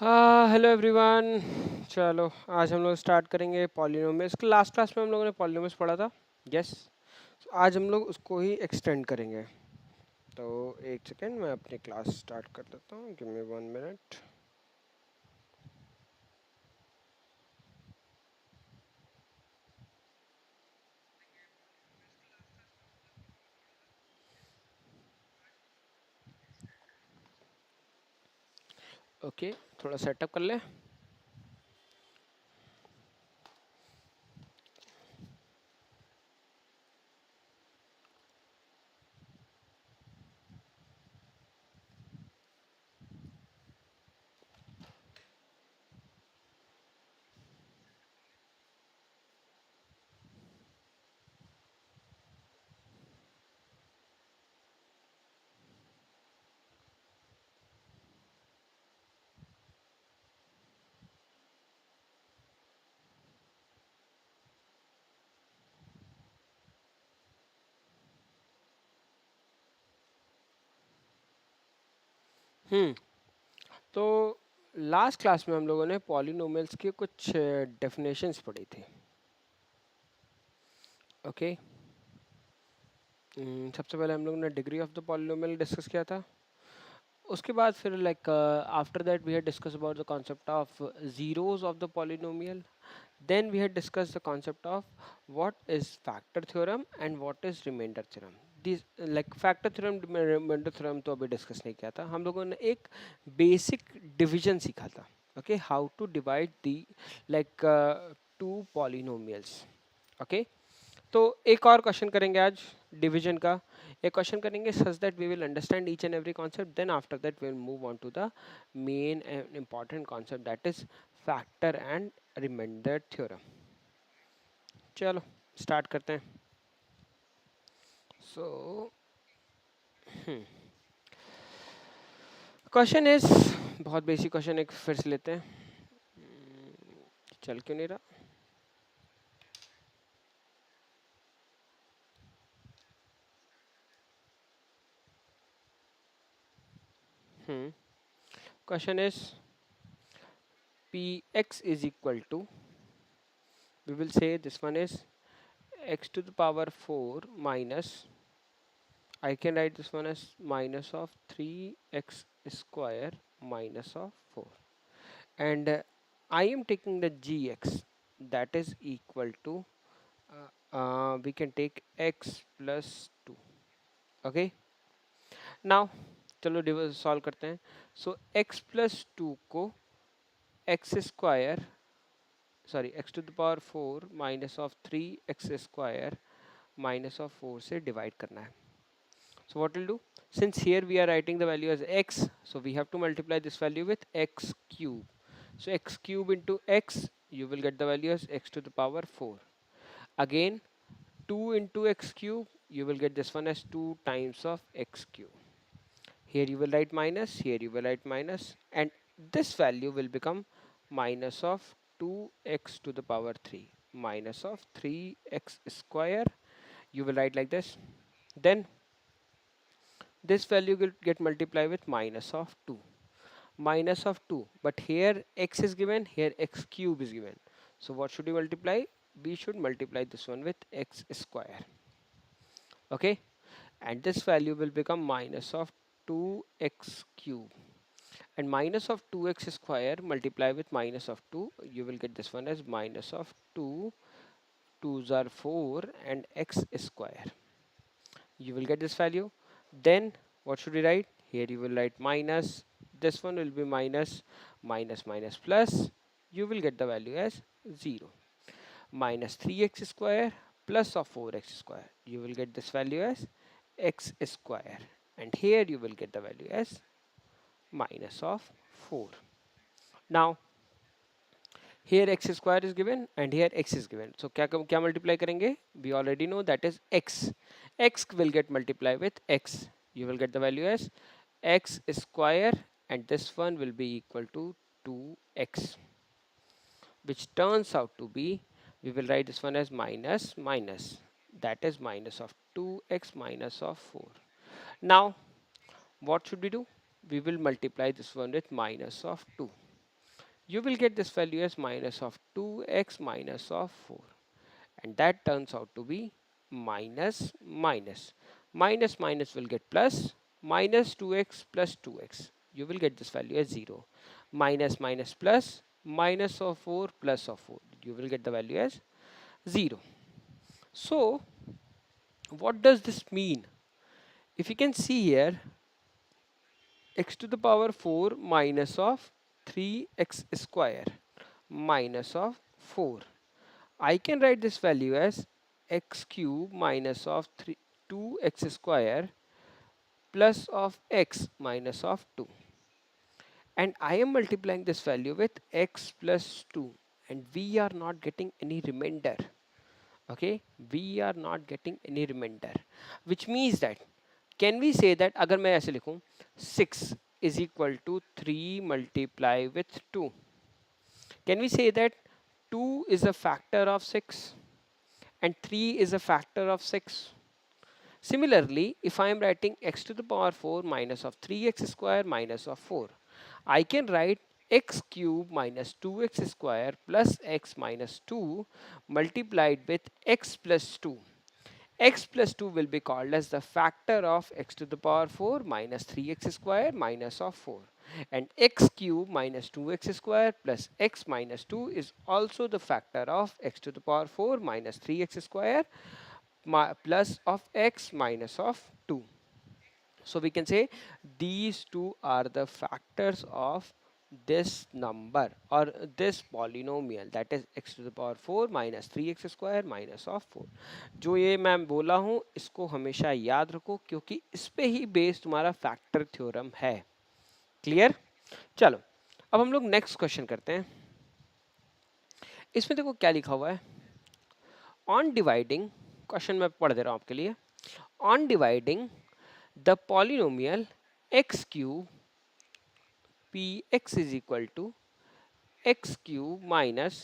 Hello everyone. चलो आज हम लोग स्टार्ट करेंगे पॉलिनोमियल्स। लास्ट क्लास में हम लोगों ने पॉलिनोमियल्स पढ़ा था। यस, आज हम लोग उसको ही एक्सटेंड करेंगे। तो एक सेकेंड, मैं अपनी क्लास स्टार्ट कर देता हूँ। Give me 1 minute. ओके, थोड़ा सेटअप कर ले। हम्म तो लास्ट क्लास में हम लोगों ने पॉलिनोमियल्स की कुछ डेफिनेशंस पढ़ी थी। ओके, सबसे पहले हम लोगों ने degree of the polynomial discuss किया था। उसके बाद फिर like after that we had discuss about the concept of zeros of the polynomial. Then we had discussed the concept of what is factor theorem and what is remainder theorem. These like factor theorem, remainder theorem तो अभी discuss नहीं किया था। हम लोगों ने एक basic division सीखा था। Okay, how to divide the like two polynomials. Okay, तो एक और क्वेश्चन करेंगे आज डिवीजन का। एक क्वेश्चन करेंगे such that we will understand each and every concept. Then after that we will move on to the main and important concept, that is factor and remainder theorem. चलो start करते हैं। So question is बहुत basic question, एक फिर से लेते हैं। चल क्यों नहीं रहा? Question is px is equal to, we will say this one is x to the power 4 minus, I can write this one as minus of 3x square minus of 4, and I am taking the gx, that is equal to we can take x plus 2. Okay, now चलो solve करते हैं। So x plus 2 को x square sorry x to the power 4 minus of 3x square minus of 4 से divide करना है। So what we'll do, since here we are writing the value as x, so we have to multiply this value with x cube. So x cube into x, you will get the value as x to the power 4. Again 2 into x cube, you will get this one as 2 times of x cube. Here you will write minus, here you will write minus, and this value will become minus of 2x to the power 3 minus of 3x square. You will write like this. Then this value will get multiplied with minus of 2. Minus of 2. But here x is given, here x cube is given. So what should we multiply? We should multiply this one with x square. Okay. And this value will become minus of 2x cube. And minus of 2x square multiply with minus of 2. You will get this one as minus of 2. 2s are 4 and x square. You will get this value. Then what should we write? Here you will write minus, this one will be minus, minus minus plus, you will get the value as 0. Minus 3x square plus of 4x square, you will get this value as x square, and here you will get the value as minus of 4. Now here x square is given and here x is given, so क्या multiply करेंगे? We already know that is x. X will get multiplied with x. You will get the value as x square, and this one will be equal to 2x, which turns out to be, we will write this one as minus minus, that is minus of 2x minus of 4. Now what should we do? We will multiply this one with minus of 2. you will get this value as minus of 2x minus of 4, and that turns out to be minus minus. Minus minus will get plus, minus 2x plus 2x. You will get this value as 0. Minus minus plus, minus of 4 plus of 4. You will get the value as 0. So, what does this mean? If you can see here, x to the power 4 minus of 3x square minus of 4. I can write this value as x cube minus of 2x square plus of x minus of 2. And I am multiplying this value with x plus 2, and we are not getting any remainder. Okay, we are not getting any remainder, which means that can we say that अगर मैं ऐसे लिखूं 6 is equal to 3 multiply with 2, can we say that 2 is a factor of 6 and 3 is a factor of 6? Similarly, if I am writing x to the power 4 minus of 3x square minus of 4, I can write x cube minus 2x square plus x minus 2 multiplied with x plus 2. X plus 2 will be called as the factor of x to the power 4 minus 3x square minus of 4. And x cube minus 2x square plus x minus 2 is also the factor of x to the power 4 minus 3x square plus of x minus of 2. So we can say these two are the factors of this number or this polynomial, that is x to the power 4 minus 3x square minus of 4. जो ये मैं बोला हूँ इसको हमेशा याद रखो क्योंकि इस पे ही बेस तुम्हारा फैक्टर थ्योरम है. क्लियर? चलो अब हम लोग नेक्स्ट क्वेश्चन करते हैं. इसमें देखो क्या लिखा हुआ है. ऑन डिवाइडिंग, क्वेश्चन मैं पढ़ दे रहा हूँ आपके लिए. On dividing the polynomial x cube px is equal to x cube minus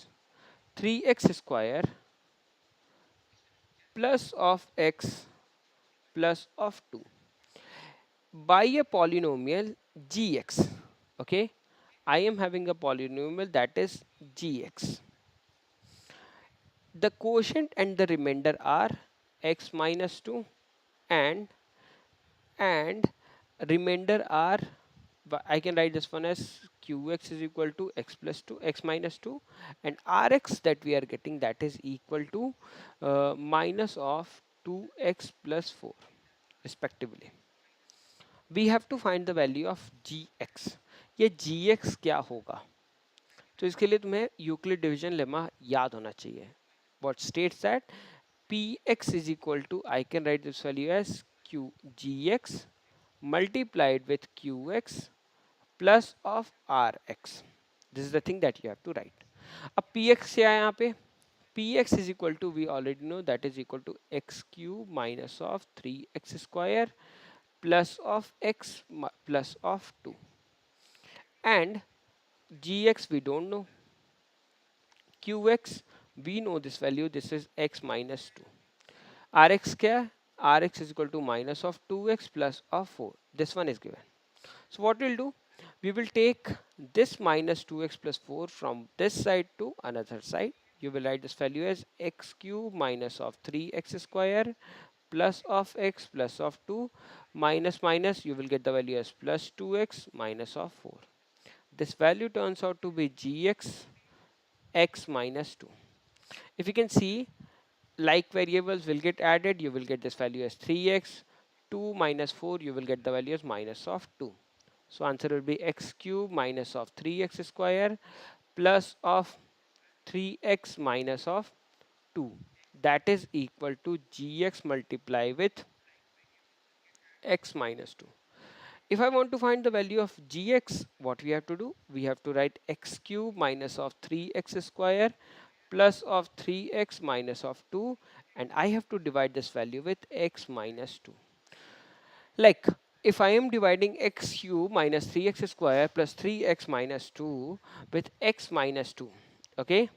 3x square plus of x plus of 2 by a polynomial gx. Okay, I am having a polynomial that is gx. The quotient and the remainder are x minus 2 and remainder are, I can write this one as qx is equal to x plus 2 x minus 2 and rx that we are getting that is equal to minus of 2x plus 4 respectively. We have to find the value of gx. ये gx क्या होगा? तो इसके लिए तुम्हें Euclid division lemma याद होना चाहिए. What states that px is equal to, I can write this value as q gx multiplied with qx plus of rx. This is the thing that you have to write. अब px क्या है यहाँ पे? px is equal to, we already know that is equal to x cube minus of 3x square plus of x plus of 2. And gx we don't know. qx we know this value, this is x minus 2. rx क्या है? rx is equal to minus of 2x plus of 4. This one is given. So what we'll do, we will take this minus 2x plus 4 from this side to another side. You will write this value as x cube minus of 3x square plus of x plus of 2 minus minus, you will get the value as plus 2x minus of 4. This value turns out to be gx x minus 2. If you can see, like variables will get added, you will get this value as 3x, 2 minus 4, you will get the value as minus of 2. So answer will be x cube minus of 3x square plus of 3x minus of 2. That is equal to gx multiply with x minus 2. If I want to find the value of gx, what we have to do? We have to write x cube minus of 3x square plus of 3x minus of 2, and I have to divide this value with x minus 2. Like if I am dividing x cube minus 3x square plus 3x minus 2 with x minus 2, okay,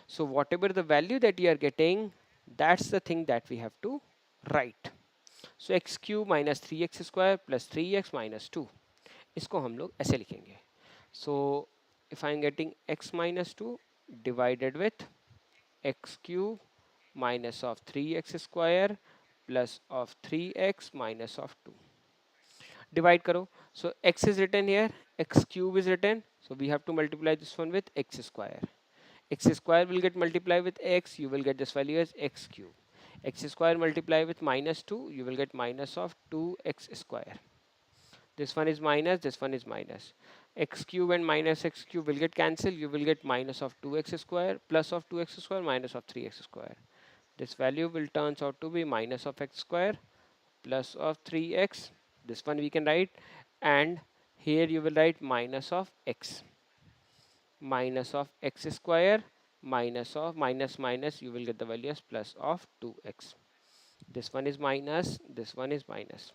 so whatever the value that you are getting, that's the thing that we have to write. So x cube minus 3x square plus 3x minus 2, इसको हम लोग ऐसे लिखेंगे. So if I'm getting x minus 2 divided with x cube minus of 3x square plus of 3x minus of 2. Divide karo. So x is written here, x cube is written, so we have to multiply this one with x square. X square will get multiplied with x, you will get this value as x cube. X square multiplied with minus 2, you will get minus of 2x square. This one is minus, this one is minus. X cube and minus x cube will get cancelled, you will get minus of 2x square plus of 2x square minus of 3x square. This value will turns out to be minus of x square plus of 3x. This one we can write, and here you will write minus of x. Minus of x square minus of minus minus, you will get the value as plus of 2x. This one is minus, this one is minus.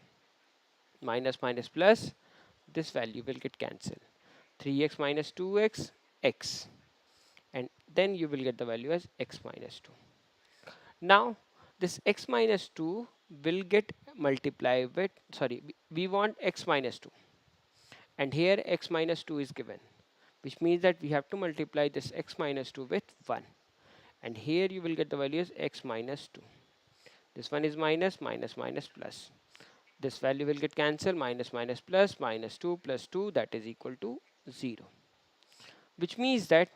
Minus minus plus, this value will get cancelled. 3x minus 2x, x. And then you will get the value as x minus 2. Now, this x minus 2 will get multiplied with, sorry, we want x minus 2. And here x minus 2 is given, which means that we have to multiply this x minus 2 with 1. And here you will get the value as x minus 2. This one is minus, minus, minus, plus. This value will get cancelled, minus, minus, plus, minus 2 plus 2, that is equal to 0. Which means that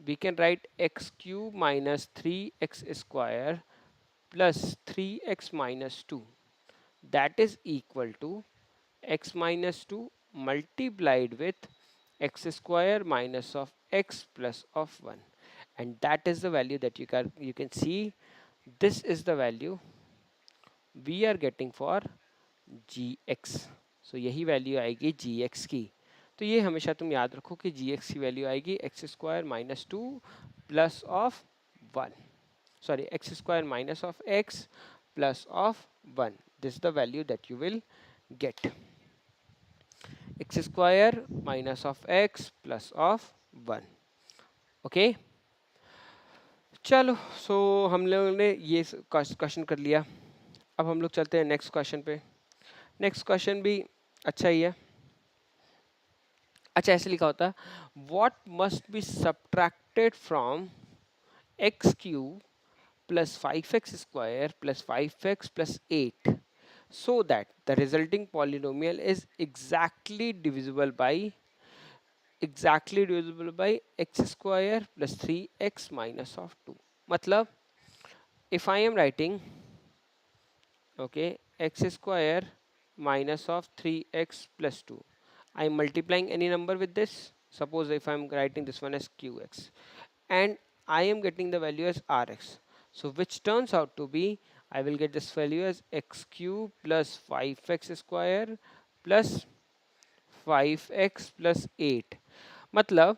we can write x cube minus 3x square plus 3x minus 2. That is equal to x minus 2 multiplied with x square minus of x plus of 1. And that is the value that you can see. This is the value we are getting for gx. So यही value आएगी gx की. तो ये हमेशा तुम याद रखो कि gx की वैल्यू आएगी x square minus 2 plus of 1. Sorry, x square minus of x plus of 1. This is the value that you will get. X square minus of x plus of 1. Okay. चलो, सो हम लोगों ने ये question कर लिया. अब हम लोग चलते हैं नेक्स्ट क्वेश्चन पे. नेक्स्ट क्वेश्चन भी अच्छा ही है. अच्छा, ऐसे लिखा होता है, what must be subtracted from x cube plus 5x square plus 5x plus 8 so that the resulting polynomial is exactly divisible by x square plus 3x minus of 2. मतलब if I am writing okay x square minus of 3x plus 2, I am multiplying any number with this. Suppose if I am writing this one as qx and I am getting the value as rx. So which turns out to be, I will get this value as x cube plus 5x square plus 5x plus 8. मतलब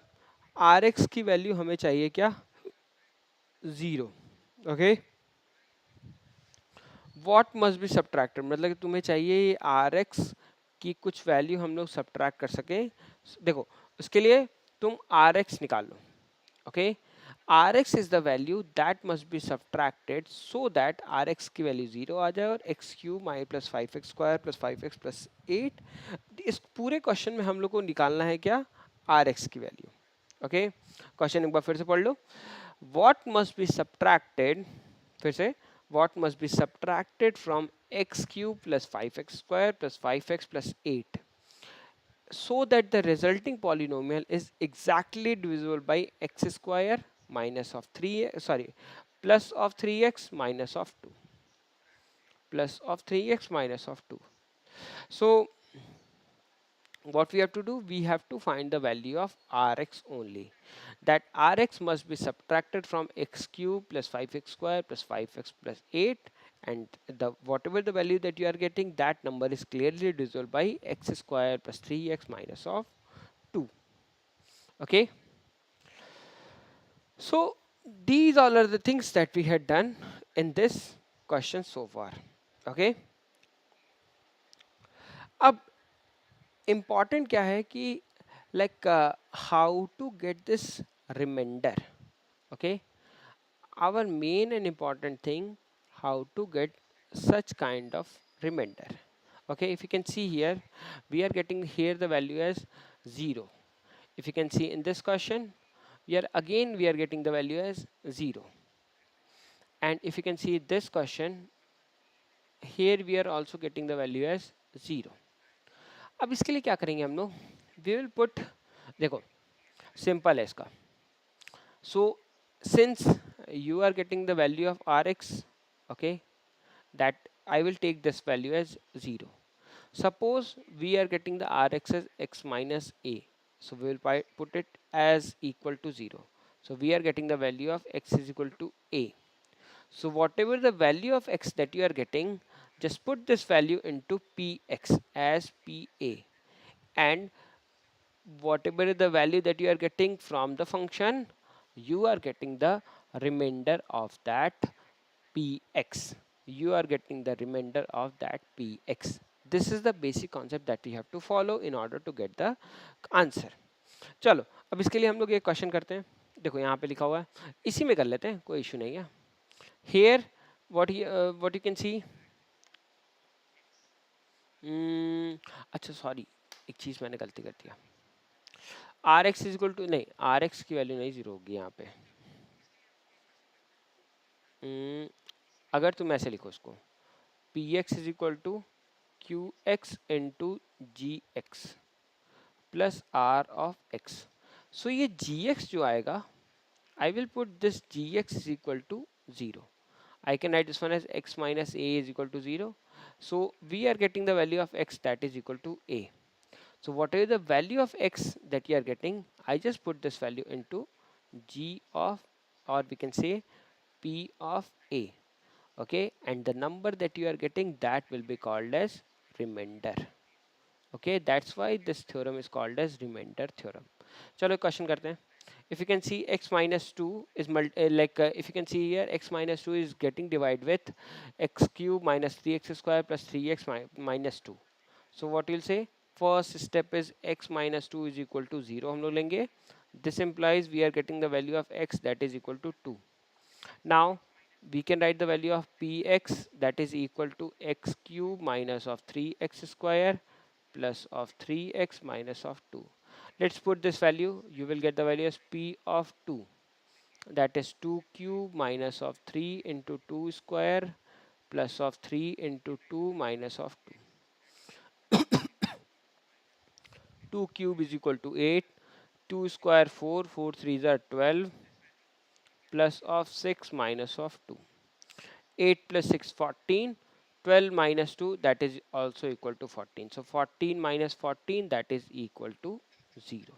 rx की value हमें चाहिए क्या? 0. Okay. What must be subtracted, मतलब कि तुम्हें चाहिए rx की कुछ वैल्यू हम लोग सब्ट्रैक्ट कर सकें. देखो, उसके लिए तुम rx निकाल लो. Okay. Rx is the value that must be subtracted so that Rx की वैल्यू 0 आ जाए और x cube minus plus 5x square plus 5x plus 8. इस पूरे क्वेश्चन में हम लोग को निकालना है क्या? Rx की वैल्यू. ओके. क्वेश्चन एक बार फिर से पढ़ लो. What must be subtracted, फिर से, what must be subtracted from x cube plus 5x square plus 5x plus 8 so that the resulting polynomial is exactly divisible by x square minus of 3, sorry, plus of 3x minus of 2. Plus of 3x minus of 2. So what we have to do, we have to find the value of rx only. That rx must be subtracted from x cube plus 5x square plus 5x plus 8, and the whatever the value that you are getting, that number is clearly divisible by x square plus 3x minus of 2. Okay. So these all are the things that we had done in this question so far. Okay. अब important क्या है कि like how to get this remainder. Okay. Our main and important thing, how to get such kind of remainder. Okay. If you can see here, we are getting here the value as 0. if you can see in this question, we are getting the value as 0. And if you can see this question, here we are also getting the value as 0. अब इसके लिए क्या करेंगे हम लोग, we will put, देखो simple है इसका. So since you are getting the value of Rx, okay, that I will take this value as 0. Suppose we are getting the Rx as x minus a. So we will put it as equal to 0. So we are getting the value of x is equal to a. So whatever the value of x that you are getting, just put this value into px as pa. And whatever the value that you are getting from the function, you are getting the remainder of that px. You are getting the remainder of that px. This is the basic concept that we have to follow in order to get the answer. चलो अब इसके लिए हम लोग एक question करते हैं. देखो यहाँ पे लिखा हुआ है, इसी में कर लेते हैं, कोई इशू नहीं है. Here what you can see, अच्छा सॉरी, एक चीज़ मैंने गलती कर दिया. R X is equal to, नहीं आर एक्स की वैल्यू नहीं जीरो होगी यहाँ पे. अगर तुम ऐसे लिखो इसको, P X is equal to Q X into G X plus R of X. So ये जी एक्स जो आएगा, I will put this gx is equal to 0. I can write this one as x minus a is equal to 0. So we are getting the value of x that is equal to a. So whatever the value of x that you are getting, I just put this value into g of, or we can say p of a. Okay, and the number that you are getting, that will be called as remainder. Okay, that's why this theorem is called as remainder theorem. चलो question करते हैं. If you can see x minus 2 is if you can see here, x minus 2 is getting divided with x cube minus 3x square plus 3x minus 2. So what you'll say, first step is x minus 2 is equal to 0 हम लोग लेंगे. This implies we are getting the value of x that is equal to 2. Now we can write the value of px that is equal to x cube minus of 3x square plus of 3x minus of 2. Let's put this value. You will get the value as p of 2, that is 2 cube minus of 3 into 2 square plus of 3 into 2 minus of 2. 2 cube is equal to 8, 2 square 4, 4 3s are 12 plus of 6 minus of 2. 8 plus 6 14, 12 minus 2 that is also equal to 14. So 14 minus 14 that is equal to 0.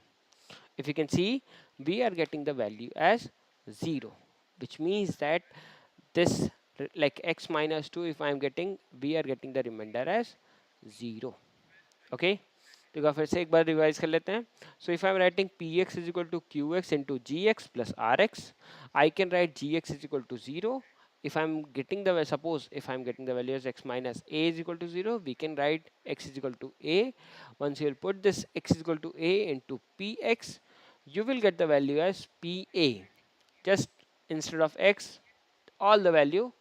If you can see, we are getting the value as 0, which means that this like x minus 2, if I am getting, we are getting the remainder as 0. Okay, तो फिर से एक बार revise कर लेते हैं. So if I am writing px is equal to qx into gx plus rx, I can write gx is equal to 0. If I'm getting the, suppose if I'm getting the value as x minus a is equal to 0, we can write x is equal to a. Once you will put this x is equal to a into px, you will get the value as pa. Just instead of x, all the value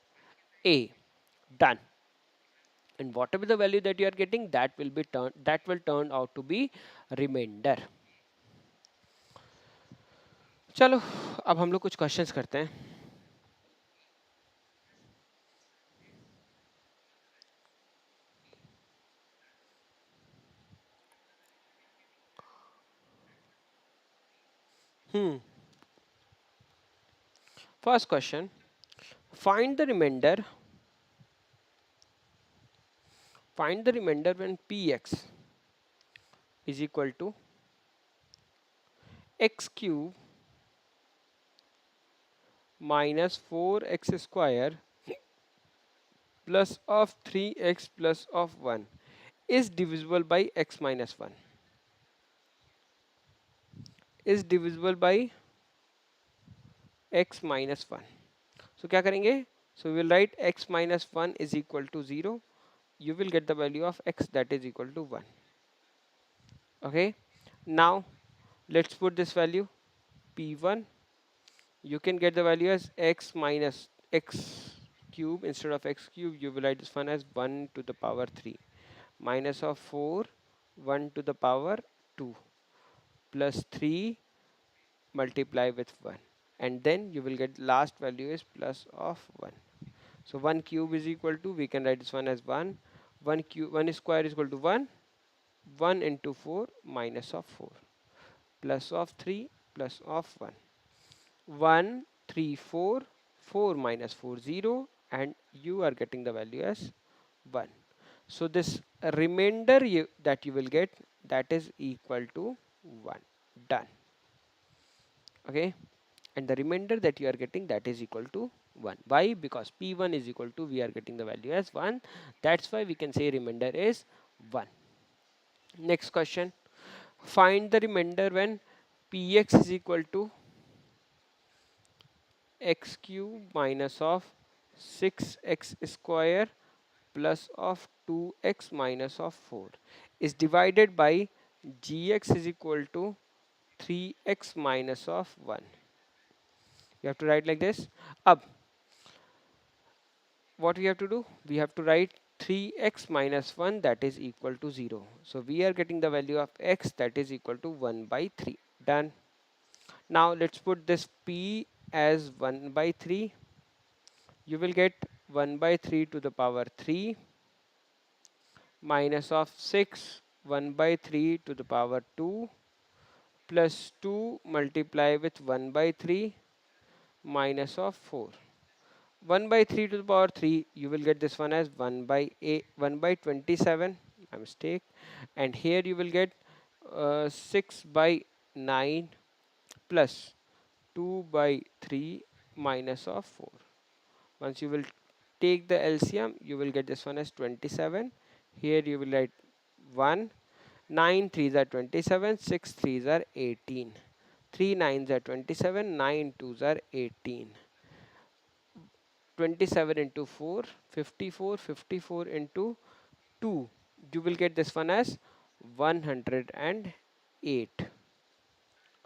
a. Done. And whatever the value that you are getting, that will turn out to be remainder. चलो अब हम लोग कुछ questions करते हैं. First question, find the remainder when px is equal to x cube minus 4x square plus of 3x plus of 1 is divisible by x minus 1. Is divisible by x minus 1. So क्या करेंगे? So we will write x minus 1 is equal to 0. You will get the value of x that is equal to 1. Okay. Now let's put this value p1. You can get the value as x minus x cube. Instead of x cube, you will write this one as 1 to the power 3 minus of 4 1 to the power 2 plus 3 multiply with 1, and then you will get last value is plus of 1. So 1 cube is equal to, we can write this one as 1, 1 square is equal to 1, 1 into 4 minus of 4, plus of 3 plus of 1, 1 3 4, 4 minus 4 0, and you are getting the value as 1. So this remainder that you will get, that is equal to 1. Done. Okay, and the remainder that you are getting, that is equal to 1. Why? Because p1 is equal to, we are getting the value as 1, that's why we can say remainder is 1. Next question, find the remainder when px is equal to x cube minus of 6x square plus of 2x minus of 4 is divided by gx is equal to 3x minus of 1. You have to write like this. Up, what we have to do? We have to write 3x minus 1, that is equal to 0. So we are getting the value of x, that is equal to 1 by 3. Done. Now let's put this p as 1 by 3. You will get 1 by 3 to the power 3 minus of 6, 1 by 3 to the power 2 plus 2 multiply with 1 by 3 minus of 4. 1 by 3 to the power 3, you will get this one as 1 by 8, 1 by 27, my mistake, and here you will get 6 by 9 plus 2 by 3 minus of 4. Once you will take the LCM, you will get this one as 27. Here you will write 1, 9 3s are 27, 6 3s are 18, 3 9s are 27, 9 2s are 18. 27 into 4, 54, 54 into 2, you will get this one as 108.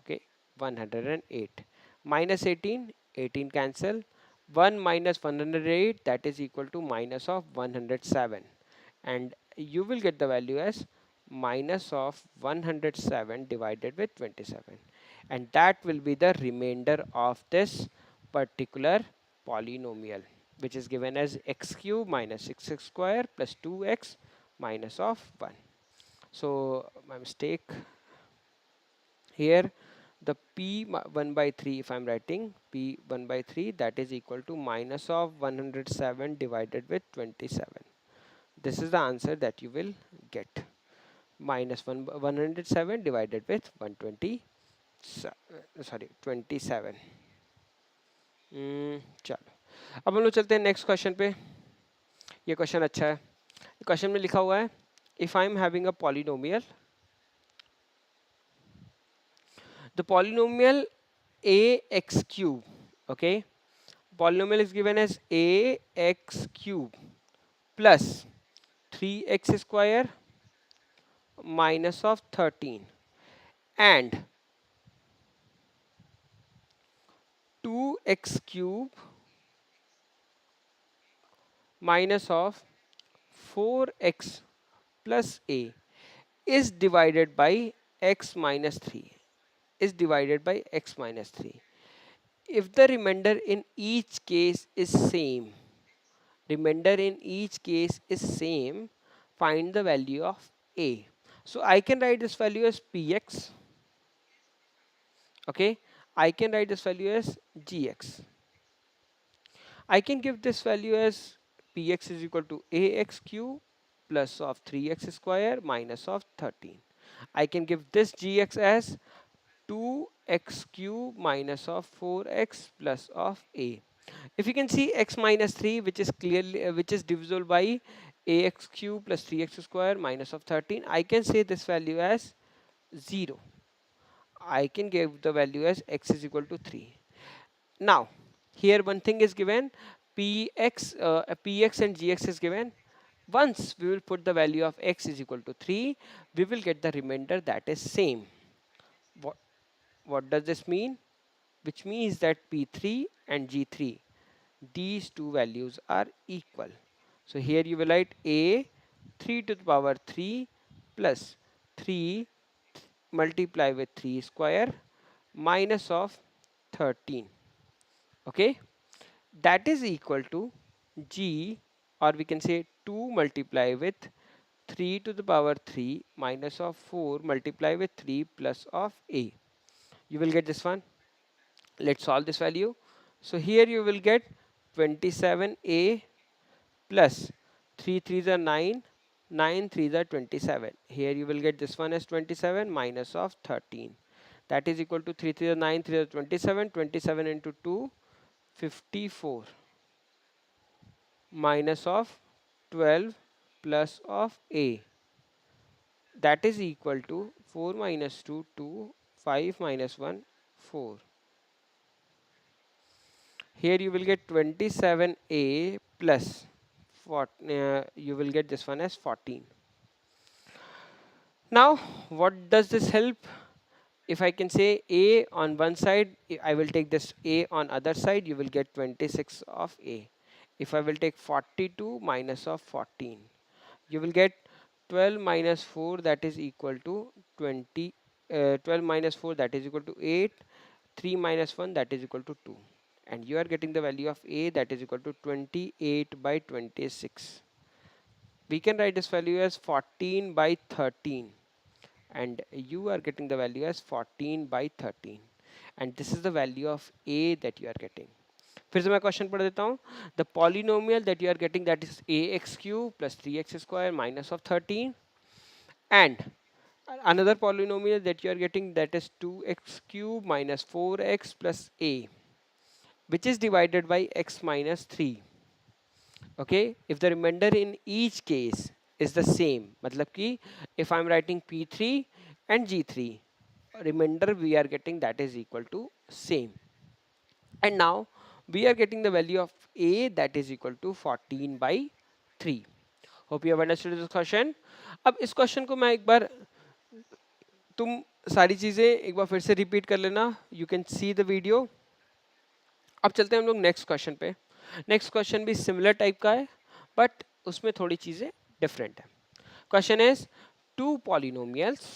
Okay, 108 minus 18, 18 cancel, 1 minus 108, that is equal to minus of 107, and you will get the value as minus of 107 divided with 27, and that will be the remainder of this particular polynomial, which is given as x cube minus 6x square plus 2x minus of 1. So my mistake here, the p1 by 3, if I am writing p1 by 3, that is equal to minus of 107 divided with 27. This is the answer that you will get, minus 107 divided with 120, sorry 27. चलो अब हम लोग चलते हैं next question पे. ये question अच्छा है. क्वेश्चन में लिखा हुआ है, if I am having a polynomial, the polynomial ax cube, okay, polynomial is given as ax cube plus 3x square minus of 13 and 2x cube minus of 4x plus a is divided by x minus 3, is divided by x minus 3. If the remainder in each case is same, remainder in each case is same, find the value of a. So I can write this value as px, okay, I can write this value as gx. I can give this value as px is equal to ax cube plus of 3x square minus of 13. I can give this gx as 2x cube minus of 4x plus of a. If you can see x minus 3, which is clearly which is divisible by ax cube plus 3x square minus of 13, I can say this value as 0. I can give the value as x is equal to 3. Now here one thing is given, px and gx is given. Once we will put the value of x is equal to 3, we will get the remainder that is same. What does this mean? Which means that p3 and g3, these two values are equal. So here you will write a 3 to the power 3 plus 3 multiply with 3 square minus of 13. Okay, that is equal to g, or we can say 2 multiply with 3 to the power 3 minus of 4 multiply with 3 plus of a. You will get this one. Let's solve this value. So here you will get 27a plus 3 3s are 9, 9 3s are 27. Here you will get this one as 27 minus of 13. That is equal to 3 3 are 9, 3 are 27, 27 into 2, 54 minus of 12 plus of a. That is equal to 4 minus 2, 2, 5 minus 1, 4. Here you will get 27a plus you will get this one as 14. Now, what does this help? If I can say a on one side, I will take this a on other side, you will get 26 of a. If I will take 42 minus of 14, you will get 12 minus 4, that is equal to 20. 12 minus 4, that is equal to 8. 3 minus 1, that is equal to 2. And you are getting the value of a, that is equal to 28 by 26. We can write this value as 14 by 13. And you are getting the value as 14 by 13. And this is the value of a that you are getting. फिर से मैं question पढ़ देता हूँ. The polynomial that you are getting, that is ax cube plus 3x square minus of 13, and another polynomial that you are getting, that is 2x cube minus 4x plus a, which is divided by x minus 3. Okay, if the remainder in each case is the same, matlab ki if I'm writing p3 and g3, remainder we are getting that is equal to same. And now we are getting the value of a, that is equal to 14 by 3. Hope you have understood this question. अब इस question को मैं एक बार, तुम सारी चीजें एक बार फिर से रिपीट कर लेना. You can see the video. अब चलते हैं हम लोग नेक्स्ट क्वेश्चन पे. नेक्स्ट क्वेश्चन भी सिमिलर टाइप का है, बट उसमें थोड़ी चीजें डिफरेंट है. Question is two polynomials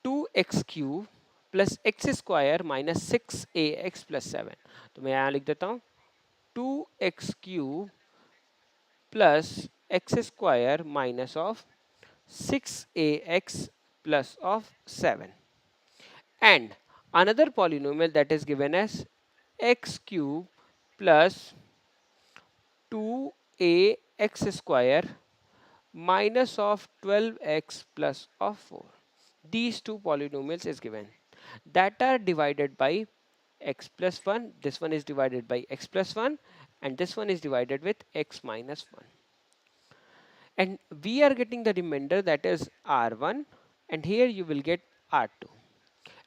2x cube plus x square minus 6ax plus 7. तो मैं यहाँ लिख देता हूँ 2x cube plus x square minus of 6ax plus of 7, and another polynomial that is given as x cube plus 2ax square minus of 12x plus of 4. These two polynomials is given that are divided by x plus 1. This one is divided by x plus 1 and this one is divided with x minus 1. And we are getting the remainder, that is r1, and here you will get r2.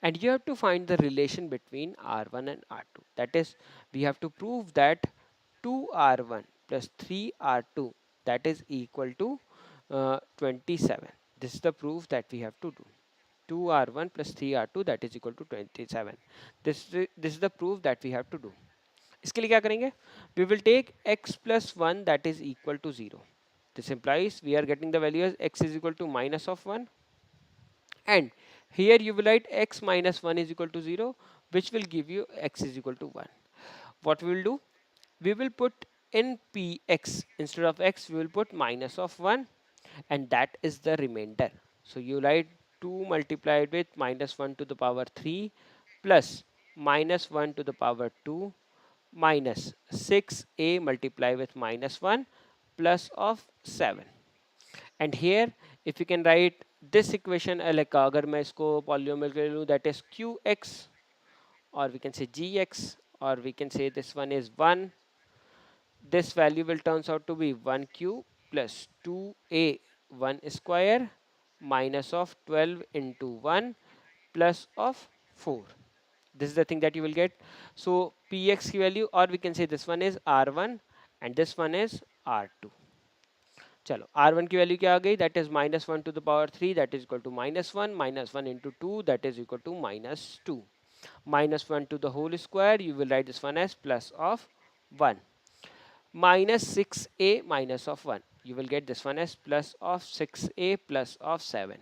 And you have to find the relation between r1 and r2. That is, we have to prove that 2r1 plus 3r2, that is equal to 27. This is the proof that we have to do. 2r1 plus 3r2, that is equal to 27. This is the proof that we have to do. इसके लिए क्या करेंगे? We will take x plus 1, that is equal to 0. This implies we are getting the value as x is equal to minus of 1, and here you will write x minus 1 is equal to 0, which will give you x is equal to 1. What we will do? We will put in px, instead of x we will put minus of 1, and that is the remainder. So you write 2 multiplied with minus 1 to the power 3 plus minus 1 to the power 2 minus 6a multiplied with minus 1 plus of 7. And here if you can write this equation like अगर मैं इसको polynomial के लिए लूँ, that is qx, or we can say gx, or we can say this one is 1. This value will turns out to be 1 cube plus 2a 1 square minus of 12 into 1 plus of 4. This is the thing that you will get. So px की value, or we can say this one is r1 and this one is r2. चलो r1 की value क्या आ गई, that is minus 1 to the power 3, that is equal to minus 1, minus 1 into 2, that is equal to minus 2. Minus 1 to the whole square, you will write this one as plus of 1. Minus 6a minus of 1, you will get this one as plus of 6a plus of 7.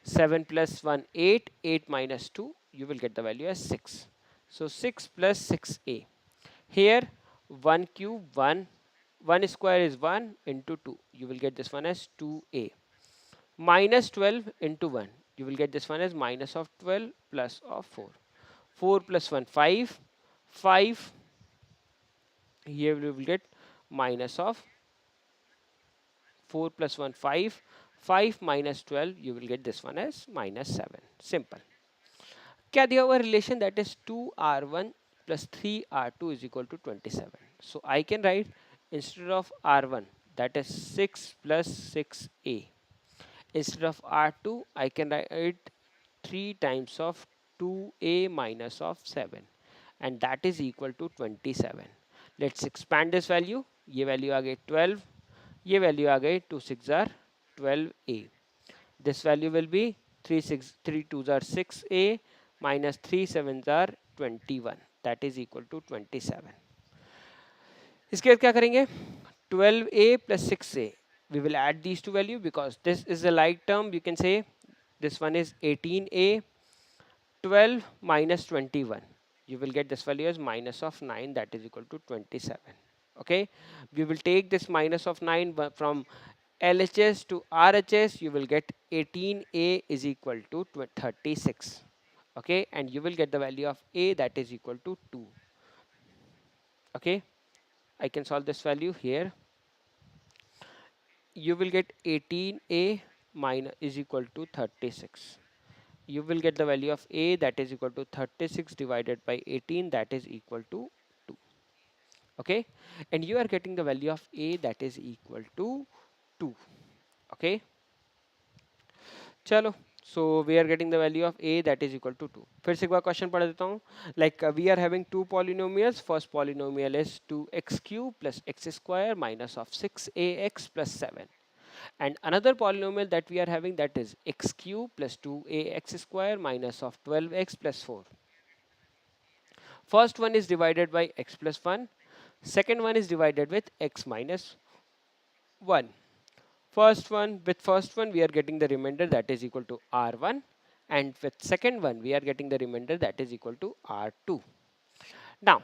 7 plus 1, 8. 8 minus 2, you will get the value as 6. So 6 plus 6a. Here 1 cube 1. 1 square is 1 into 2. You will get this one as 2a. Minus 12 into 1. You will get this one as minus of 12 plus of 4. 4 plus 1, 5. 5. Here we will get minus of 4 plus 1, 5. 5 minus 12, you will get this one as minus 7. Simple. क्या दिया हुआ relation that is 2r1 plus 3r2 is equal to 27. So I can write instead of r1 that is 6 plus 6a. Instead of r2 I can write 3 times of 2a minus of 7 and that is equal to 27. Let's expand this value. ये value आ गई 12. ये value आ गई 2 6 are 12a. This value will be 3 2s are 6a minus 3 7s are 21. That is equal to 27. इसके बाद क्या करेंगे? 12a plus 6a. We will add these two values because this is a like term. You can say this one is 18a. 12 minus 21. You will get this value as minus of 9. That is equal to 27. Okay. We will take this minus of 9 from LHS to RHS. You will get 18a is equal to 36. Okay. And you will get the value of a that is equal to 2. Okay. I can solve this value here. You will get 18a minus is equal to 36. You will get the value of a that is equal to 36 divided by 18 that is equal to 2. Okay. And you are getting the value of a that is equal to 2. Okay. चलो. So we are getting the value of a that is equal to 2. फिर से एक बार question पढ़ देता हूँ. Like we are having two polynomials. First polynomial is 2x cube plus x square minus of 6ax plus 7. And another polynomial that we are having that is x cube plus 2ax square minus of 12x plus 4. First one is divided by x plus 1. Second one is divided with x minus 1. First one we are getting the remainder that is equal to r1, and with second one we are getting the remainder that is equal to r2. Now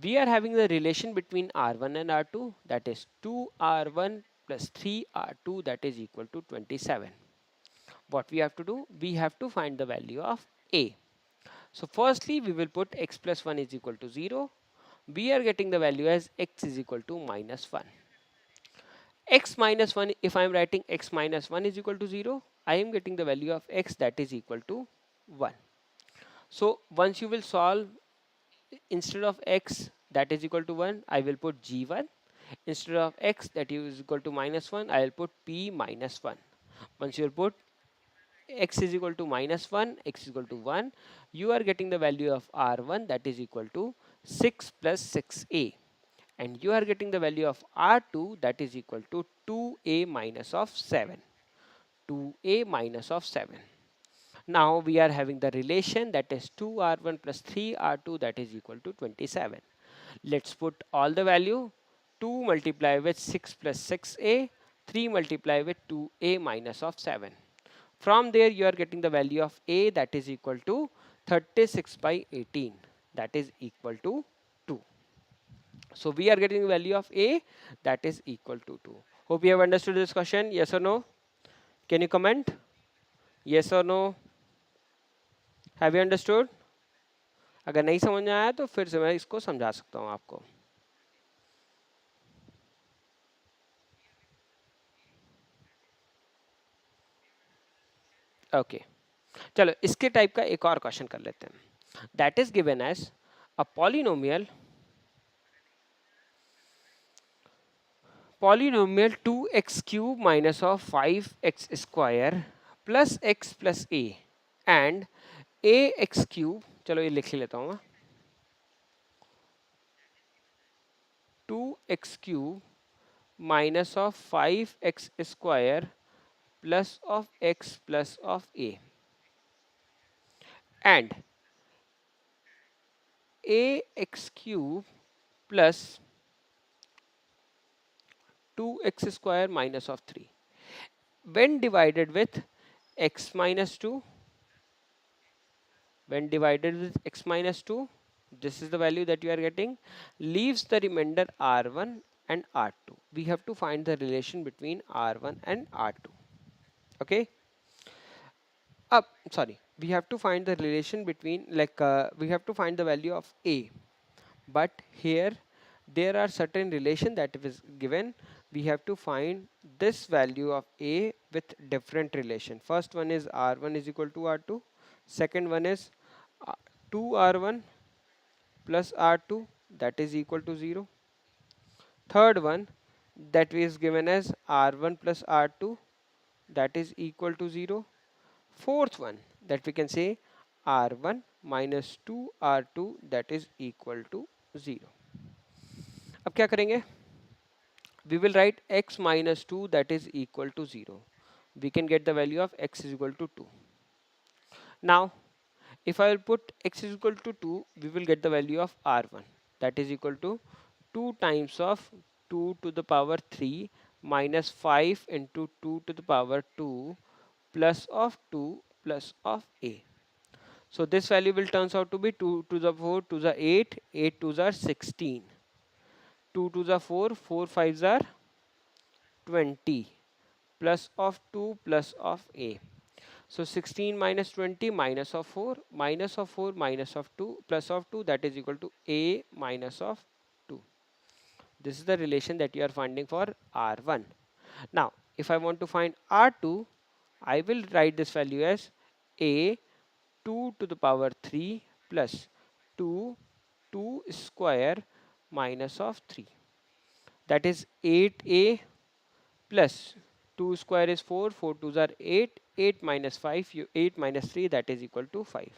we are having the relation between r1 and r2 that is 2r1 plus 3r2 that is equal to 27. What we have to do? We have to find the value of a. So firstly we will put x plus 1 is equal to 0. We are getting the value as x is equal to minus 1. X minus 1, if I am writing x minus 1 is equal to 0, I am getting the value of x that is equal to 1. So once you will solve, instead of x that is equal to 1, I will put g1. Instead of x that is equal to minus 1, I will put p minus 1. Once you will put x is equal to minus 1, x is equal to 1, you are getting the value of r1 that is equal to 6 plus 6a. And you are getting the value of r2 that is equal to 2a minus of 7. 2a minus of 7. Now we are having the relation that is 2r1 plus 3r2 that is equal to 27. Let's put all the value. 2 multiply with 6 plus 6a, 3 multiply with 2a minus of 7. From there you are getting the value of a that is equal to 36 by 18 that is equal to 2. So we are getting the value of a that is equal to 2. Hope you have understood this question. Yes or no? Can you comment? Yes or no? Have you understood? अगर नहीं समझ में आया तो फिर से मैं इसको समझा सकता हूँ आपको. ओके. चलो इसके टाइप का एक और क्वेश्चन कर लेते हैं. That is given as a polynomial polynomial 2x cube minus of 5x square plus x plus a and ax cube. चलो ये लिख ही लेता हूँ मैं. 2x cube minus of 5x square plus of x plus of a and ax cube plus 2x square minus of 3 when divided with x minus 2 when divided with x minus 2, this is the value that you are getting, leaves the remainder r1 and r2. We have to find the relation between r1 and r2. Okay. Sorry, we have to find the relation between, we have to find the value of a, but here there are certain relation that is given. We have to find this value of a with different relation. First one is r1 is equal to r2. Second one is 2r1 plus r2, that is equal to 0. Third one that is given as r1 plus r2, that is equal to 0. Fourth one that we can say r1 minus 2r2, that is equal to 0. अब क्या करेंगे? We will write x minus 2, that is equal to 0. We can get the value of x is equal to 2. Now if I will put x is equal to 2, we will get the value of r1, that is equal to 2 times of 2 to the power 3 minus 5 into 2 to the power 2 plus of 2 plus of a. So this value will turns out to be 2 to the 4 to the 8, 8 to the 16, 2 to the 4, 4 5s are 20 plus of 2 plus of a. So 16 minus 20 minus of 4 minus of 4 minus of 2 plus of 2, that is equal to a minus of 2. This is the relation that you are finding for r1. Now if I want to find r2, I will write this value as a 2 to the power 3 plus 2 2 square minus of 3, that is 8a plus 2 square is 4, 4 2s are 8, 8 minus 5, 8 minus 3, that is equal to 5.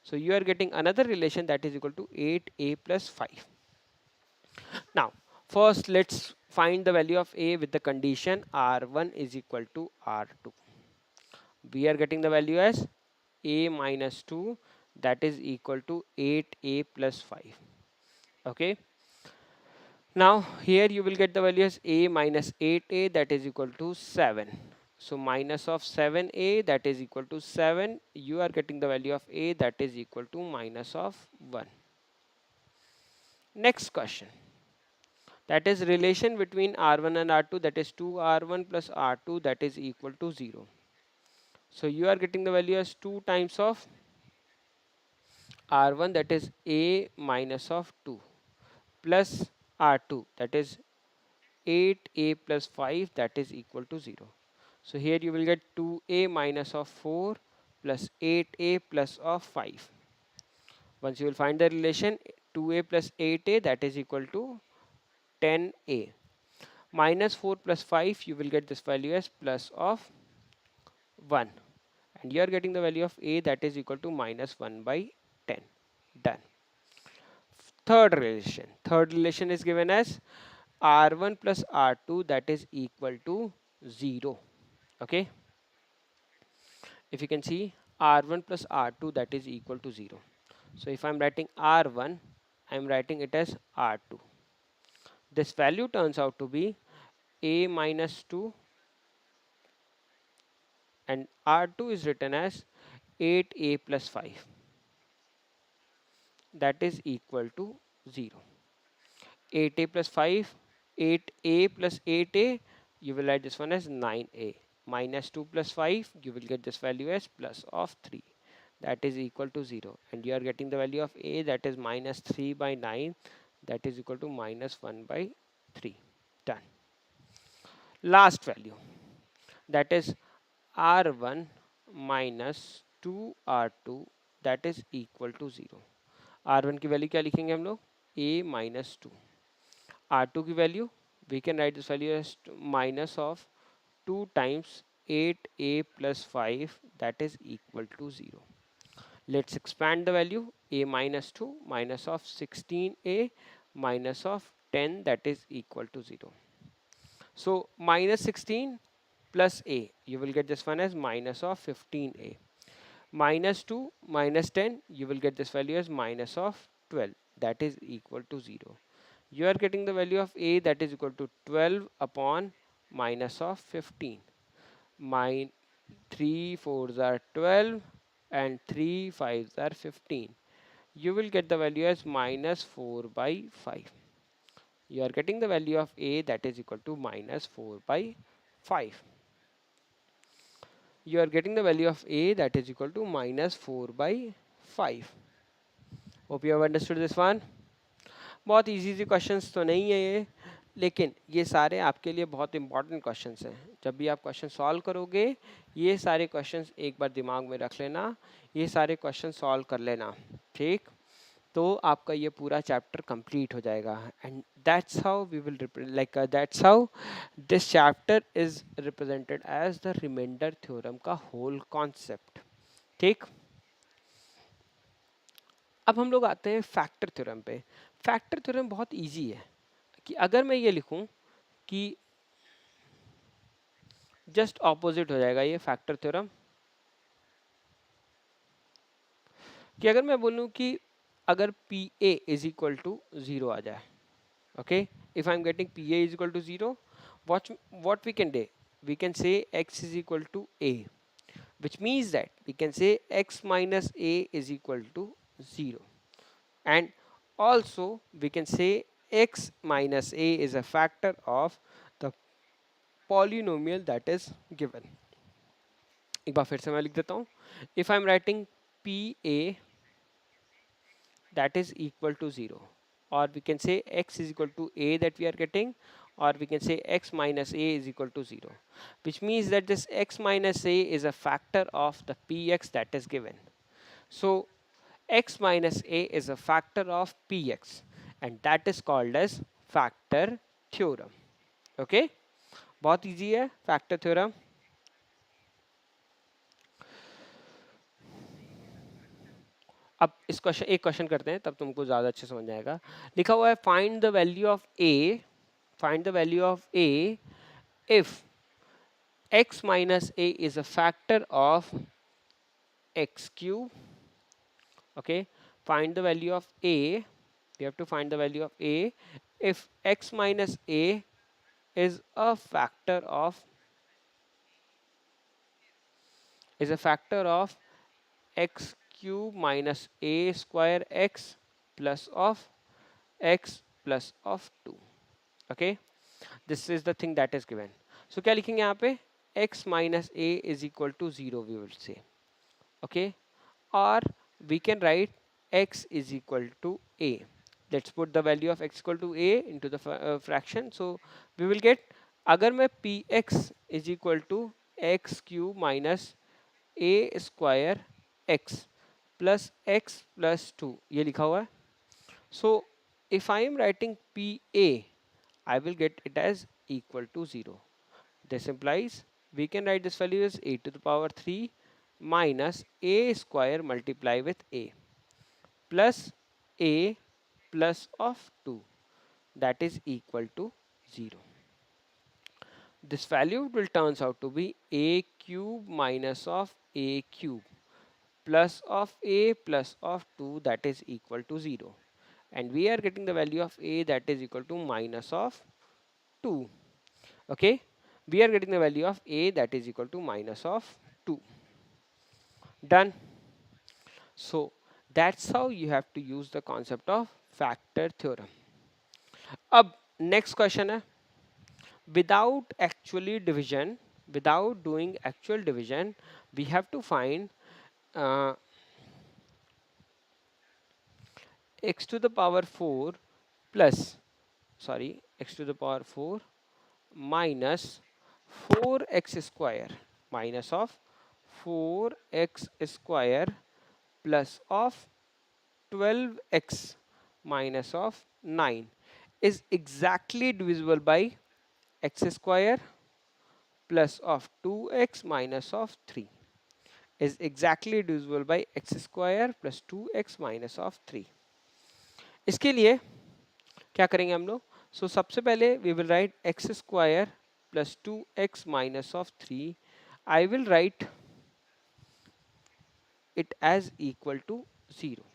So you are getting another relation that is equal to 8a plus 5. Now first let's find the value of a with the condition r1 is equal to r2. We are getting the value as a minus 2, that is equal to 8a plus 5. Okay. Now here you will get the value as a minus 8a, that is equal to 7. So minus of 7a, that is equal to 7. You are getting the value of a, that is equal to minus of 1. Next question, that is relation between r1 and r2, that is 2r1 plus r2, that is equal to 0. So you are getting the value as 2 times of r1, that is a minus of 2 plus r2, that is 8a plus 5, that is equal to 0. So here you will get 2a minus of 4 plus 8a plus of 5. Once you will find the relation 2a plus 8a, that is equal to 10a. Minus 4 plus 5, you will get this value as plus of 1. And you are getting the value of a, that is equal to minus 1 by 10. Done. Third relation is given as r1 plus r2, that is equal to 0. Okay. If you can see r1 plus r2, that is equal to 0. So if I'm writing r1, I'm writing it as r2. This value turns out to be a minus 2 and r2 is written as 8a plus 5, that is equal to 0. 8a plus 5, 8a plus 8a, you will write this one as 9a. Minus 2 plus 5, you will get this value as plus of 3, that is equal to 0. And you are getting the value of a, that is minus 3 by 9, that is equal to minus 1 by 3. Done. Last value, that is r1 minus 2r2, that is equal to 0. r1 की value क्या लिखेंगे हम लोग? a minus 2. r2 की value, we can write this value as minus of 2 times 8a plus 5, that is equal to 0. Let's expand the value. A minus 2 minus of 16a minus of 10, that is equal to 0. So minus 16 plus a, you will get this one as minus of 15a. Minus 2 minus 10, you will get this value as minus of 12, that is equal to 0. You are getting the value of a, that is equal to 12 upon minus of 15. 3 fours are 12 and 3 fives are 15. You will get the value as minus 4 by 5. You are getting the value of a that is equal to minus 4 by 5. You are getting the value of a that is equal to minus 4 by 5. Hope you have understood this one. बहुत easy easy questions तो नहीं है ये, लेकिन ये सारे आपके लिए बहुत इंपॉर्टेंट क्वेश्चंस हैं. जब भी आप क्वेश्चन सॉल्व करोगे ये सारे क्वेश्चंस एक बार दिमाग में रख लेना, ये सारे क्वेश्चन सॉल्व कर लेना, ठीक. तो आपका ये पूरा चैप्टर कंप्लीट हो जाएगा. And that's how we will that's how this chapter is represented as the remainder theorem का होल कॉन्सेप्ट, ठीक. अब हम लोग आते हैं फैक्टर थ्योरम पे. फैक्टर थ्योरम बहुत इजी है कि अगर मैं ये लिखूं कि जस्ट ऑपोजिट हो जाएगा ये फैक्टर थ्योरम, कि अगर मैं बोलूं कि अगर P A is equal to 0 आ जाए, okay, if I'm getting PA is equal to 0, what we can do, we can say x is equal to a, which means that we can say x minus a is equal to 0, and also we can say x minus a is a factor of the polynomial that is given. एक बार फिर से मैं लिख देता हूँ. If I'm writing PA that is equal to 0, or we can say x is equal to a that we are getting, or we can say x minus a is equal to 0, which means that this x minus a is a factor of the px that is given. So x minus a is a factor of px, and that is called as factor theorem. Okay, बहुत easy है factor theorem. अब इस question एक question करते हैं तब तुमको ज़्यादा अच्छे समझ जाएगा. लिखा हुआ है find the value of A, find the value of a if x minus a is a factor of x cube. Okay, find the value of a, we have to find the value of a if x minus a is a factor of x cube minus a square x plus of x plus of 2. Okay, this is the thing that is given. So क्या लिखेंगे यहाँ पे, x minus a is equal to 0 we will say. Okay, or we can write x is equal to a. Let's put the value of x equal to a into the fraction. So we will get, अगर मैं px is equal to x cube minus a square x plus x plus 2 ये लिखा हुआ है. So if I am writing pa, I will get it as equal to 0. This implies we can write this value as a to the power 3 minus a square multiply with a plus a plus of 2 that is equal to 0. This value will turns out to be a cube minus of a cube plus of a plus of 2 that is equal to 0, and we are getting the value of a that is equal to minus of 2. Okay, we are getting the value of a that is equal to minus of 2. Done. So that's how you have to use the concept of factor theorem. अब next question है, without actually division, without doing actual division, we have to find uh, x to the power 4 plus, sorry, x to the power 4 minus 4x square minus of 4x square plus of 12x minus of 9 is exactly divisible by x square plus of 2x minus of 3 is exactly divisible by x square plus 2x minus of 3. इसके लिए क्या करेंगे हम लोग, so सबसे पहले we will write x square plus 2x minus of 3. I will write it as equal to 0.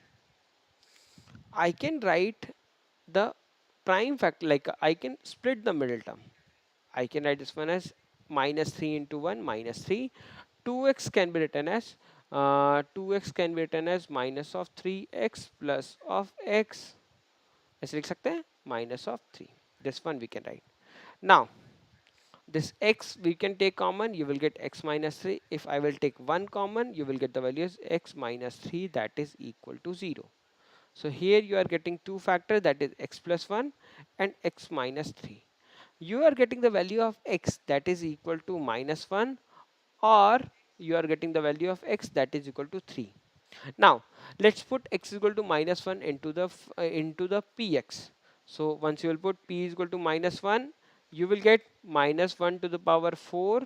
I can write the prime factor, like I can split the middle term. I can write this one as minus 3 into 1 minus 3 2x can be written as 2x can be written as minus of 3x plus of x. ऐसे लिख सकते हैं minus of 3. This one we can write. Now this x we can take common, you will get x minus 3. If I will take 1 common, you will get the value as x minus 3, that is equal to 0. So here you are getting two factors, that is x plus 1 and x minus 3. You are getting the value of x that is equal to minus 1, or you are getting the value of x that is equal to 3. Now let's put x is equal to minus 1 into the px. So once you will put p is equal to minus 1, you will get minus 1 to the power 4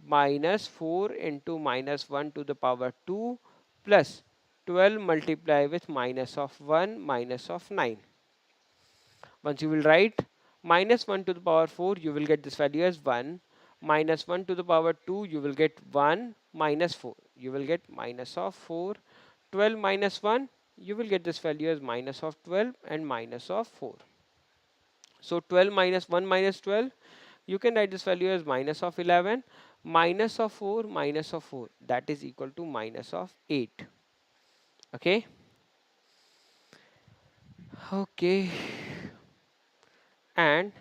minus 4 into minus 1 to the power 2 plus 12 multiply with minus of 1 minus of 9. Once you will write minus 1 to the power 4, you will get this value as 1. Minus 1 to the power 2, you will get 1 minus 4. You will get minus of 4. 12 minus 1, you will get this value as minus of 12 and minus of 4. So 12 minus 1 minus 12, you can write this value as minus of 11. Minus of 4 minus of 4, that is equal to minus of 8. Okay. Okay. And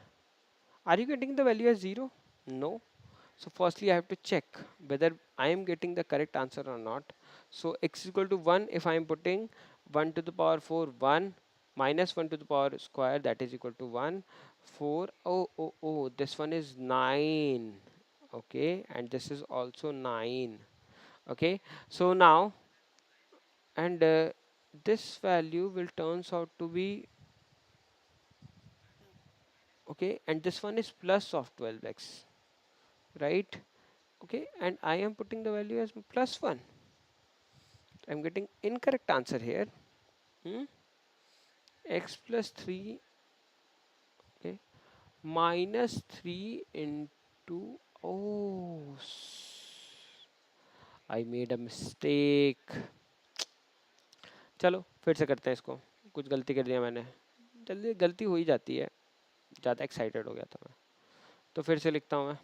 are you getting the value as 0? No. So firstly I have to check whether I am getting the correct answer or not. So x is equal to 1, if I am putting 1 to the power 4 1 minus 1 to the power square, that is equal to 1 4. Oh, this one is 9. Okay, and this is also 9. Okay, so now and this value will turns out to be okay, and this one is plus of 12x, right? Okay, and I am putting the value as plus 1. I'm getting incorrect answer here. X plus 3, okay, minus 3 into, oh, I made a mistake. चलो फिर से करते हैं इसको, कुछ गलती कर दिया मैंने, जल्दी गलती हो ही जाती है, ज़्यादा एक्साइटेड हो गया था मैं, तो फिर से लिखता हूँ मैं,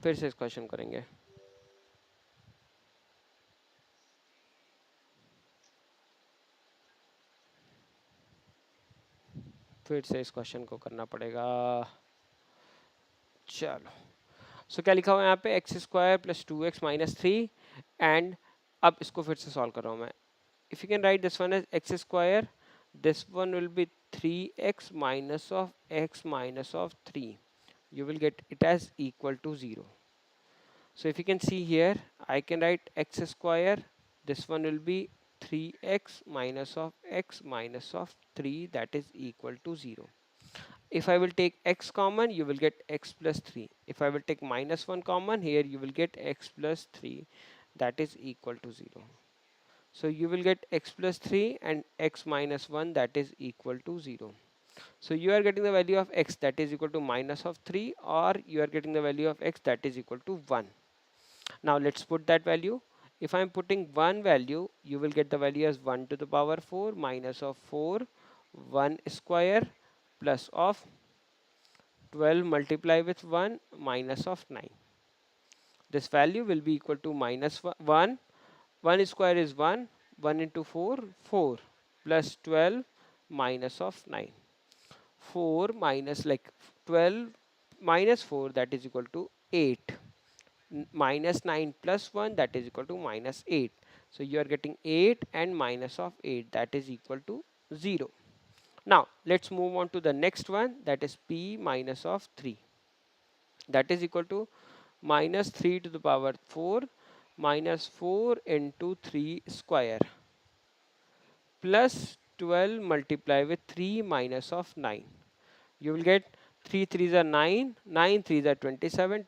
फिर से इस क्वेश्चन करेंगे. फिर से इस क्वेश्चन को करना पड़ेगा. चलो, सो क्या लिखा हुआ है यहाँ पे, x square plus 2x minus 3, and अब इसको फिर से सॉल्व कर रहा हूँ मैं. If you can write this one as x square, this one will be 3x minus of x minus of 3. You will get it as equal to 0. So if you can see here, I can write x square, this one will be 3x minus of x minus of 3, that is equal to 0. If I will take x common, you will get x plus 3. If I will take minus 1 common, here you will get x plus 3, that is equal to 0. So you will get x plus 3 and x minus 1, that is equal to 0. So you are getting the value of x that is equal to minus of 3, or you are getting the value of x that is equal to 1. Now let's put that value. If I am putting 1 value, you will get the value as 1 to the power 4 minus of 4 1 square plus of 12 multiply with 1 minus of 9. This value will be equal to minus 1. 1 square is 1. 1 into 4, 4 plus 12 minus of 9. 4 minus like 12 minus 4, that is equal to 8. Minus 9 plus 1, that is equal to minus 8. So you are getting 8 and minus of 8, that is equal to 0. Now let's move on to the next one, that is p minus of 3. That is equal to minus 3 to the power 4 minus 4 into 3 square plus 12 multiply with 3 minus of 9. You will get 3 3s are 9, 9 3s are 27,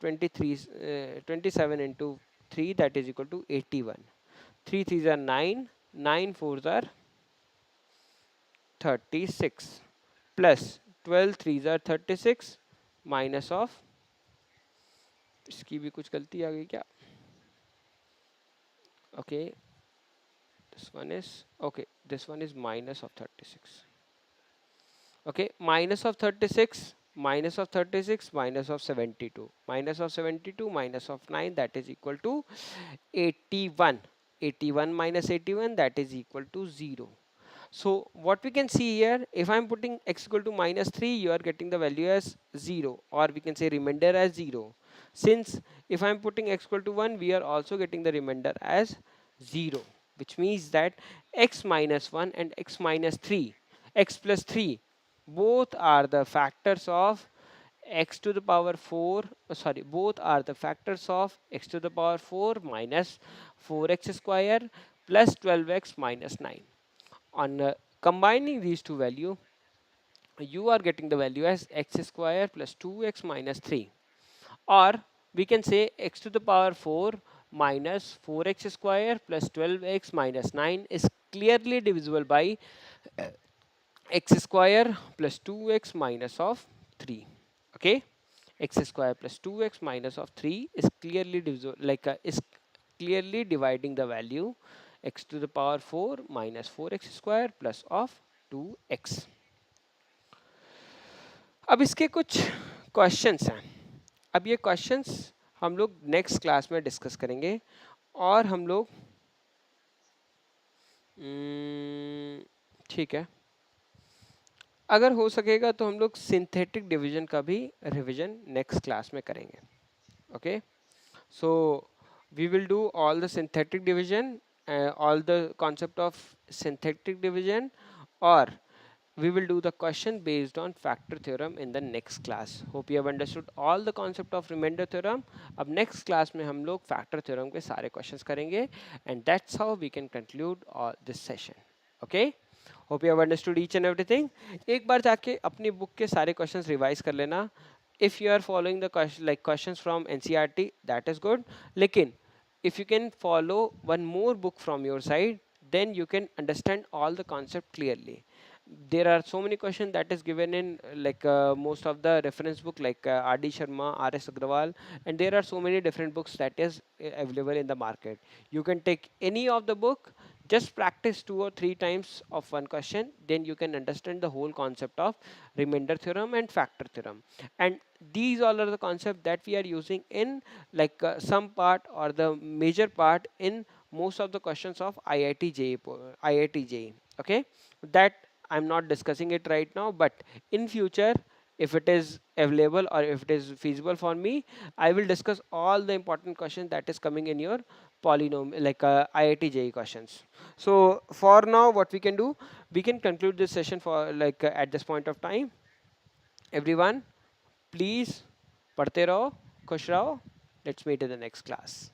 27 into 3, that is equal to 81. 3 3s are 9, 9 4s are 36 plus 12 3s are 36 minus of, इसकी भी कुछ गलती आ गई क्या, okay, this one is okay, this one is minus of 36. Okay, minus of 36 minus of 36 minus of 72, minus of 72 minus of 9, that is equal to 81. 81 minus 81, that is equal to 0. So what we can see here, if I'm putting x equal to minus 3, you are getting the value as 0, or we can say remainder as 0. Since if I'm putting x equal to 1, we are also getting the remainder as 0, which means that x minus 1 and x minus 3, x plus 3, both are the factors of x to the power 4, sorry, both are the factors of x to the power 4 minus 4x square plus 12x minus 9. On combining these two values, you are getting the value as x square plus 2x minus 3, or we can say x to the power 4 minus 4x square plus 12x minus 9 is clearly divisible by x square plus 2x minus of 3. Okay, x square plus 2x minus of 3 is clearly divisible, is clearly dividing the value x to the power 4 minus 4x square plus of 2x. अब इसके कुछ questions हैं. अब ये questions हम लोग next class में discuss करेंगे, और हम लोग ठीक है, अगर हो सकेगा तो हम लोग सिंथेटिक डिवीजन का भी रिवीजन नेक्स्ट क्लास में करेंगे. Okay, so we will do all the synthetic division, all the concept of synthetic division, or we will do the question based on factor theorem in the next class. Hope you have understood all the concept of remainder theorem. अब next class में हम लोग factor theorem के सारे questions करेंगे, and that's how we can conclude all this session. Okay, hope you have understood each and everything. एक बार जाके अपनी book के सारे questions revise कर लेना. If you are following the question, like questions from NCERT, that is good. लेकिन if you can follow one more book from your side, then you can understand all the concept clearly. There are so many questions that is given in most of the reference book, like R.D. Sharma, R.S. Agrawal, and there are so many different books that is available in the market. You can take any of the book, just practice 2 or 3 times of one question, then you can understand the whole concept of remainder theorem and factor theorem. And these all are the concepts that we are using in some part or the major part in most of the questions of IIT JEE, IIT JEE. Okay, that I'm not discussing it right now, but in future, if it is available or if it is feasible for me, I will discuss all the important questions that is coming in your polynomial, IIT JEE questions. So for now, what we can do, we can conclude this session for at this point of time. Everyone, please, padhte raho, khush raho. Let's meet in the next class.